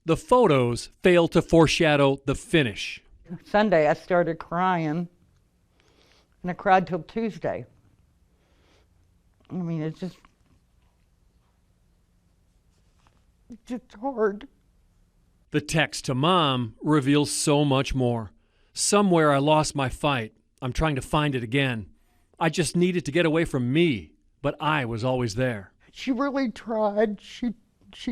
the photos fail to foreshadow the finish. Sunday I started crying, and I cried till Tuesday. I mean, it's just hard. The text to Mom reveals so much more. Somewhere I lost my fight. I'm trying to find it again. I just needed to get away from me, but I was always there. She really tried. She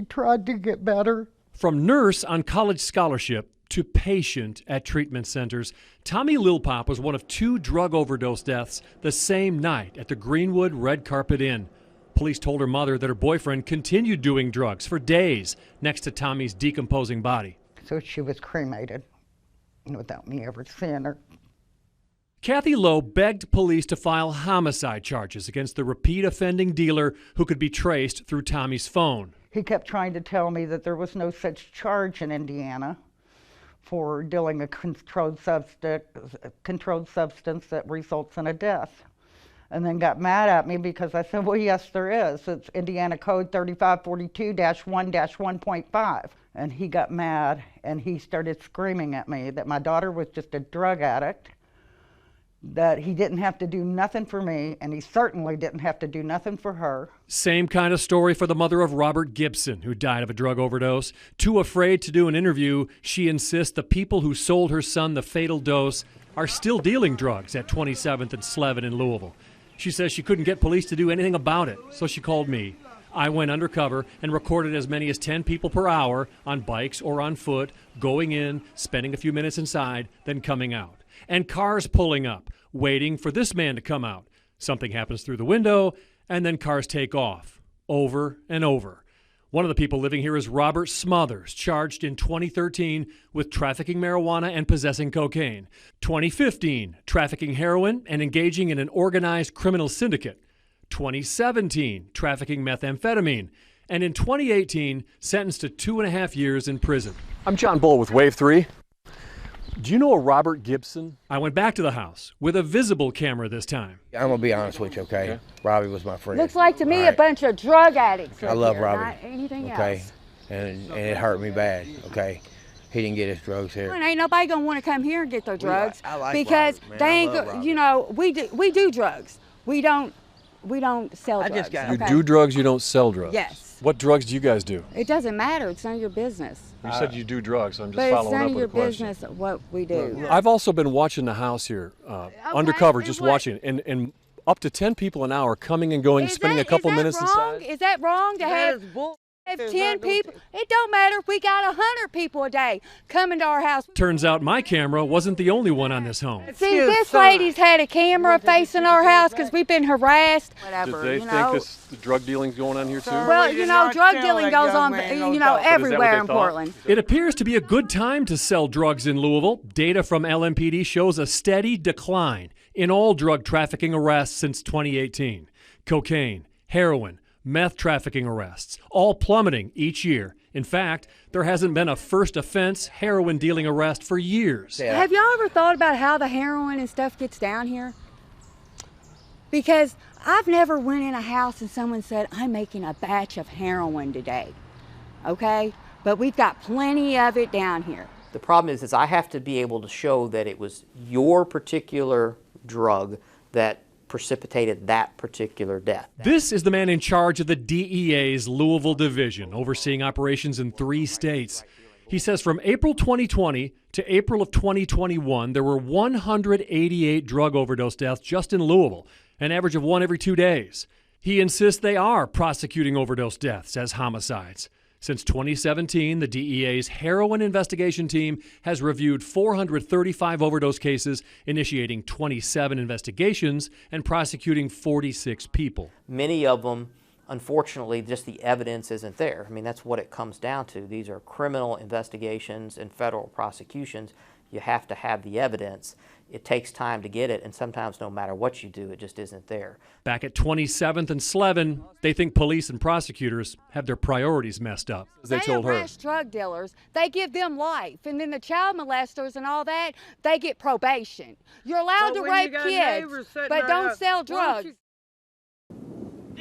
tried to get better. From nurse on college scholarship to patient at treatment centers, Tommy Lilpop was one of 2 drug overdose deaths the same night at the Greenwood Red Carpet Inn. Police told her mother that her boyfriend continued doing drugs for days next to Tommy's decomposing body. So she was cremated without me ever seeing her. Kathy Lowe begged police to file homicide charges against the repeat offending dealer who could be traced through Tommy's phone. He kept trying to tell me that there was no such charge in Indiana for dealing a controlled substance that results in a death. And then got mad at me because I said, well, yes, there is. It's Indiana Code 3542-1-1.5. And he got mad, and he started screaming at me that my daughter was just a drug addict, that he didn't have to do nothing for me, and he certainly didn't have to do nothing for her. Same kind of story for the mother of Robert Gibson, who died of a drug overdose. Too afraid to do an interview, she insists the people who sold her son the fatal dose are still dealing drugs at 27th and Slevin in Louisville. She says she couldn't get police to do anything about it, so she called me. I went undercover and recorded as many as 10 people per hour on bikes or on foot, going in, spending a few minutes inside, then coming out. And cars pulling up, waiting for this man to come out. Something happens through the window, and then cars take off, over and over. One of the people living here is Robert Smothers, charged in 2013 with trafficking marijuana and possessing cocaine. 2015, trafficking heroin and engaging in an organized criminal syndicate. 2017, trafficking methamphetamine. And in 2018, sentenced to 2.5 years in prison. I'm John Bull with Wave 3. Do you know a Robert Gibson? I went back to the house with a visible camera this time. I'm going to be honest with you, okay? Yeah. Robbie was my friend. Looks like to me a bunch of drug addicts. I love here, Robbie. Not anything okay? else. And it hurt me bad, okay? He didn't get his drugs here. Well, ain't nobody going to want to come here and get their drugs. I like because Robert, man. they ain't, you know, we do drugs. We don't sell drugs. You do drugs, you don't sell drugs? Yes. What drugs do you guys do? It doesn't matter. It's none of your business. You said you do drugs, so I'm just But it's following none up of with your a question. business what we do. I've also been watching the house here, undercover, just watching, and up to 10 people an hour coming and going, spending a couple minutes inside. Is that wrong to have 10 people? It don't matter if we got 100 people a day coming to our house. Turns out my camera wasn't the only one on this home. See, this lady's had a camera facing our house because we've been harassed. Whatever, Did they think the drug dealing's going on here too? Well, you know, drug dealing goes on, everywhere in Portland. It appears to be a good time to sell drugs in Louisville. Data from LMPD shows a steady decline in all drug trafficking arrests since 2018. Cocaine, heroin, meth trafficking arrests, all plummeting each year. In fact, there hasn't been a first offense heroin dealing arrest for years. Yeah. Have y'all ever thought about how the heroin and stuff gets down here? Because I've never went in a house and someone said, I'm making a batch of heroin today, okay? But we've got plenty of it down here. The problem is I have to be able to show that it was your particular drug that precipitated that particular death. This is the man in charge of the DEA's Louisville division, overseeing operations in 3 states. He says from April 2020 to April of 2021, there were 188 drug overdose deaths just in Louisville, an average of 1 every 2 days. He insists they are prosecuting overdose deaths as homicides. Since 2017, the DEA's heroin investigation team has reviewed 435 overdose cases, initiating 27 investigations and prosecuting 46 people. Many of them, unfortunately, just the evidence isn't there. I mean, that's what it comes down to. These are criminal investigations and federal prosecutions. You have to have the evidence. It takes time to get it, and sometimes no matter what you do, it just isn't there. Back at 27th and Slevin, they think police and prosecutors have their priorities messed up. They told her. Arrest drug dealers, they give them life, and then the child molesters and all that, they get probation. You're allowed to rape kids, but don't sell drugs.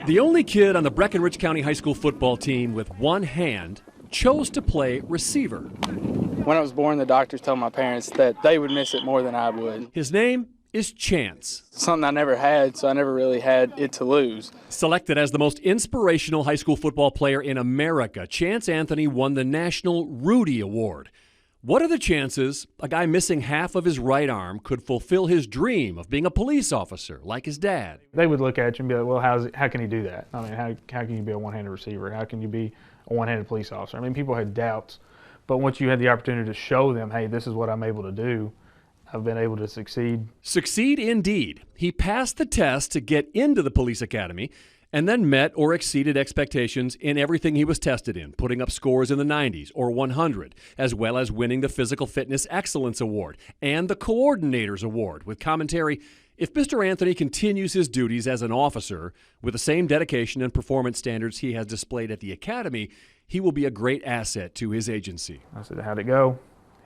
The only kid on the Breckinridge County High School football team with one hand chose to play receiver. When I was born, the doctors told my parents that they would miss it more than I would. His name is Chance. Something I never had, so I never really had it to lose. Selected as the most inspirational high school football player in America, Chance Anthony won the National Rudy Award. What are the chances a guy missing half of his right arm could fulfill his dream of being a police officer like his dad? They would look at you and be like, well, how can he do that? I mean, how can you be a one-handed receiver? How can you be a one-handed police officer? I mean, people had doubts, but once you had the opportunity to show them, hey, this is what I'm able to do, I've been able to succeed. Succeed indeed. He passed the test to get into the police academy and then met or exceeded expectations in everything he was tested in, putting up scores in the 90s or 100, as well as winning the Physical Fitness Excellence Award and the Coordinators Award with commentary, if Mr. Anthony continues his duties as an officer with the same dedication and performance standards he has displayed at the academy, he will be a great asset to his agency. I said, how'd it go?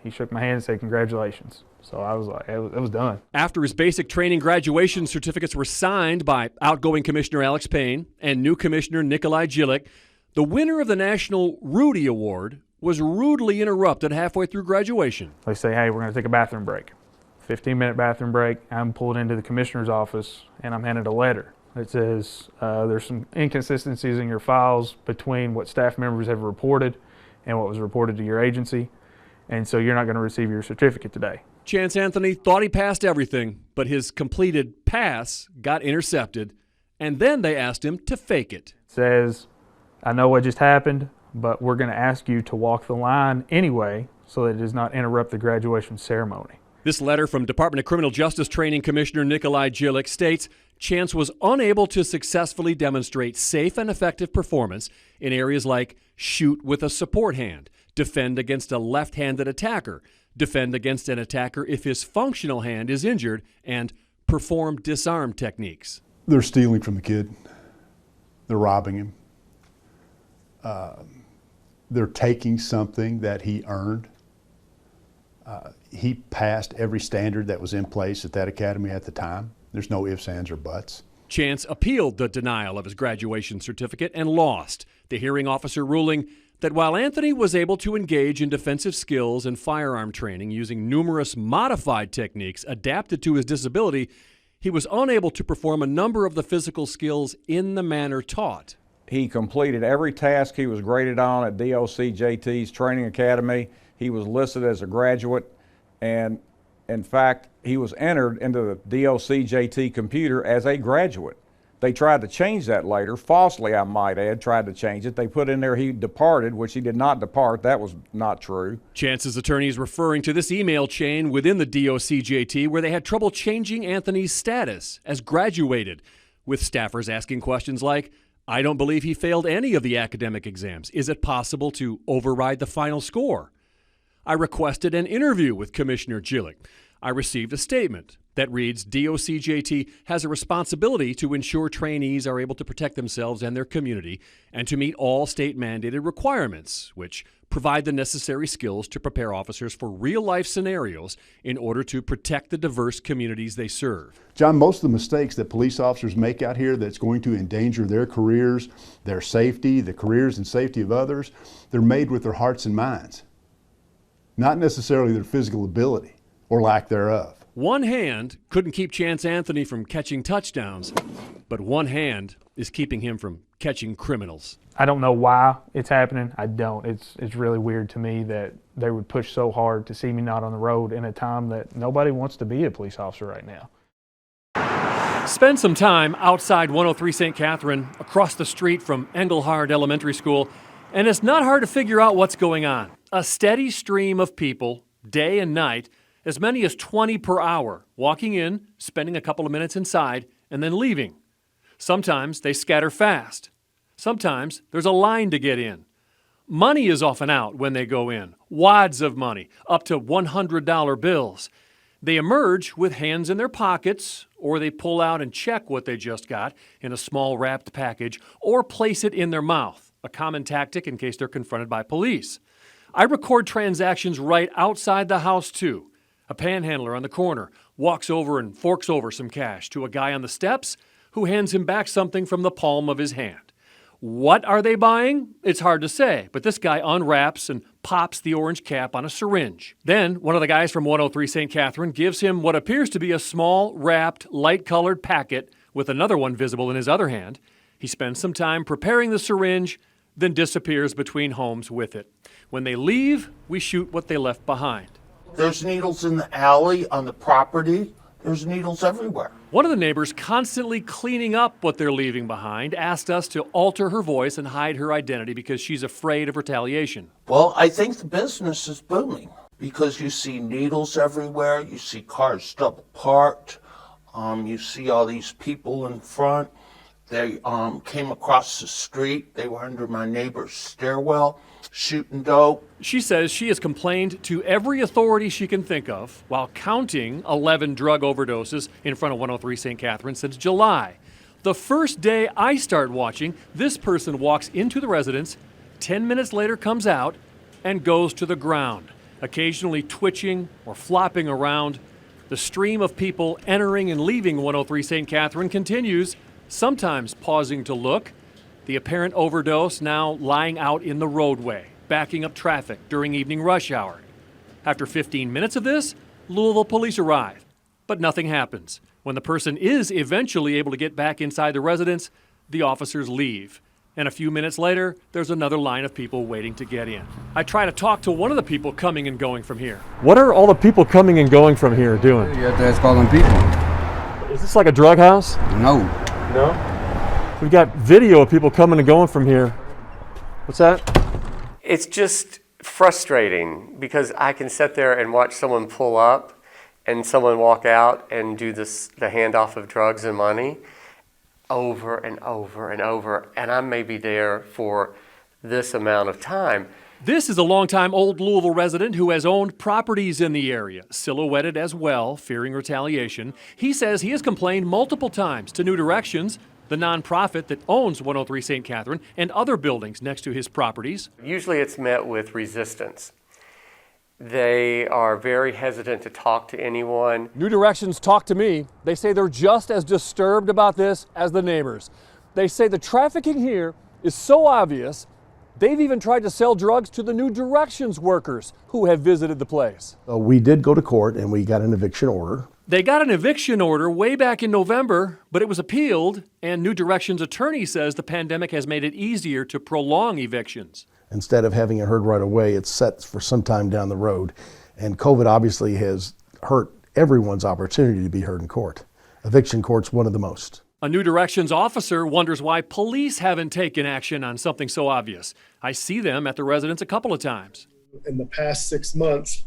He shook my hand and said, congratulations. So I was like, it was done. After his basic training graduation certificates were signed by outgoing Commissioner Alex Payne and new Commissioner Nikolai Jilic, the winner of the National Rudy Award was rudely interrupted halfway through graduation. They say, hey, we're going to take a bathroom break. 15-minute bathroom break. I'm pulled into the commissioner's office and I'm handed a letter. It says there's some inconsistencies in your files between what staff members have reported and what was reported to your agency, and so you're not going to receive your certificate today. Chance Anthony thought he passed everything, but his completed pass got intercepted, and then they asked him to fake it. It says, I know what just happened, but we're going to ask you to walk the line anyway so that it does not interrupt the graduation ceremony. This letter from Department of Criminal Justice Training Commissioner Nikolai Jilic states Chance was unable to successfully demonstrate safe and effective performance in areas like shoot with a support hand, defend against a left-handed attacker, defend against an attacker if his functional hand is injured, and perform disarm techniques. They're stealing from the kid. They're robbing him. They're taking something that he earned. He passed every standard that was in place at that academy at the time. There's no ifs, ands, or buts. Chance appealed the denial of his graduation certificate and lost, the hearing officer ruling that while Anthony was able to engage in defensive skills and firearm training using numerous modified techniques adapted to his disability, he was unable to perform a number of the physical skills in the manner taught. He completed every task he was graded on at DOCJT's training academy. He was listed as a graduate, and in fact, he was entered into the DOCJT computer as a graduate. They tried to change that later, falsely I might add, tried to change it. They put in there he departed, which he did not depart. That was not true. Chance's attorney is referring to this email chain within the DOCJT where they had trouble changing Anthony's status as graduated, with staffers asking questions like, I don't believe he failed any of the academic exams. Is it possible to override the final score? I requested an interview with Commissioner Jilic. I received a statement that reads, DOCJT has a responsibility to ensure trainees are able to protect themselves and their community and to meet all state-mandated requirements, which provide the necessary skills to prepare officers for real-life scenarios in order to protect the diverse communities they serve. John, most of the mistakes that police officers make out here that's going to endanger their careers, their safety, the careers and safety of others, they're made with their hearts and minds, not necessarily their physical ability or lack thereof. One hand couldn't keep Chance Anthony from catching touchdowns, but one hand is keeping him from catching criminals. I don't know why it's happening. I don't. It's really weird to me that they would push so hard to see me not on the road in a time that nobody wants to be a police officer right now. Spend some time outside 103 St. Catherine, across the street from Engelhard Elementary School, and it's not hard to figure out what's going on. A steady stream of people, day and night, as many as 20 per hour, walking in, spending a couple of minutes inside, and then leaving. Sometimes they scatter fast. Sometimes there's a line to get in. Money is often out when they go in, wads of money, up to $100 bills. They emerge with hands in their pockets, or they pull out and check what they just got in a small wrapped package, or place it in their mouth, a common tactic in case they're confronted by police. I record transactions right outside the house, too. A panhandler on the corner walks over and forks over some cash to a guy on the steps who hands him back something from the palm of his hand. What are they buying? It's hard to say, but this guy unwraps and pops the orange cap on a syringe. Then, one of the guys from 103 St. Catherine gives him what appears to be a small, wrapped, light-colored packet with another one visible in his other hand. He spends some time preparing the syringe, then disappears between homes with it. When they leave, we shoot what they left behind. There's needles in the alley, on the property. There's needles everywhere. One of the neighbors, constantly cleaning up what they're leaving behind, asked us to alter her voice and hide her identity because she's afraid of retaliation. Well, I think the business is booming because you see needles everywhere. You see cars double parked. You see all these people in front. They came across the street. They were under my neighbor's stairwell, shooting dope. She says she has complained to every authority she can think of while counting 11 drug overdoses in front of 103 St. Catherine since July. The first day I start watching, this person walks into the residence, 10 minutes later comes out, and goes to the ground, occasionally twitching or flopping around. The stream of people entering and leaving 103 St. Catherine continues, sometimes pausing to look. The apparent overdose now lying out in the roadway, backing up traffic during evening rush hour. After 15 minutes of this, Louisville police arrive, but nothing happens. When the person is eventually able to get back inside the residence, the officers leave. And a few minutes later, there's another line of people waiting to get in. I try to talk to one of the people coming and going from here. What are all the people coming and going from here doing? You have to ask all them people. Is this like a drug house? No. No? We've got video of people coming and going from here. What's that? It's just frustrating because I can sit there and watch someone pull up and someone walk out and do the handoff of drugs and money over and over and over, and I may be there for this amount of time. This is a longtime old Louisville resident who has owned properties in the area, silhouetted as well, fearing retaliation. He says he has complained multiple times to New Directions, the nonprofit that owns 103 St. Catherine and other buildings next to his properties. Usually it's met with resistance. They are very hesitant to talk to anyone. New Directions talk to me. They say they're just as disturbed about this as the neighbors. They say the trafficking here is so obvious, they've even tried to sell drugs to the New Directions workers who have visited the place. We did go to court and we got an eviction order. They got an eviction order way back in November, but it was appealed, and New Directions attorney says the pandemic has made it easier to prolong evictions. Instead of having it heard right away, it's set for some time down the road. And COVID obviously has hurt everyone's opportunity to be heard in court. Eviction court's one of the most. A New Directions officer wonders why police haven't taken action on something so obvious. I see them at the residence a couple of times. In the past 6 months,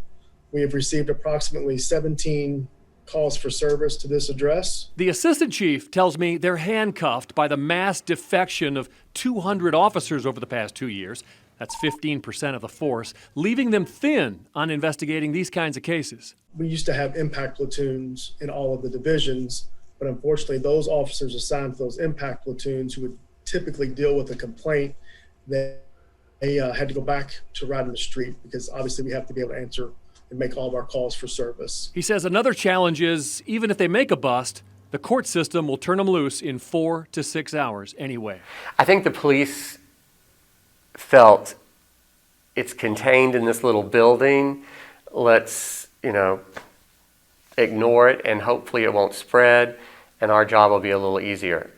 we have received approximately 17 calls for service to this address. The assistant chief tells me they're handcuffed by the mass defection of 200 officers over the past 2 years. That's 15% of the force, leaving them thin on investigating these kinds of cases. We used to have impact platoons in all of the divisions, but unfortunately those officers assigned to those impact platoons who would typically deal with a complaint, they had to go back to riding the street because obviously we have to be able to answer and make all of our calls for service. He says another challenge is, even if they make a bust, the court system will turn them loose in 4 to 6 hours anyway. I think the police felt it's contained in this little building. Let's, ignore it and hopefully it won't spread and our job will be a little easier.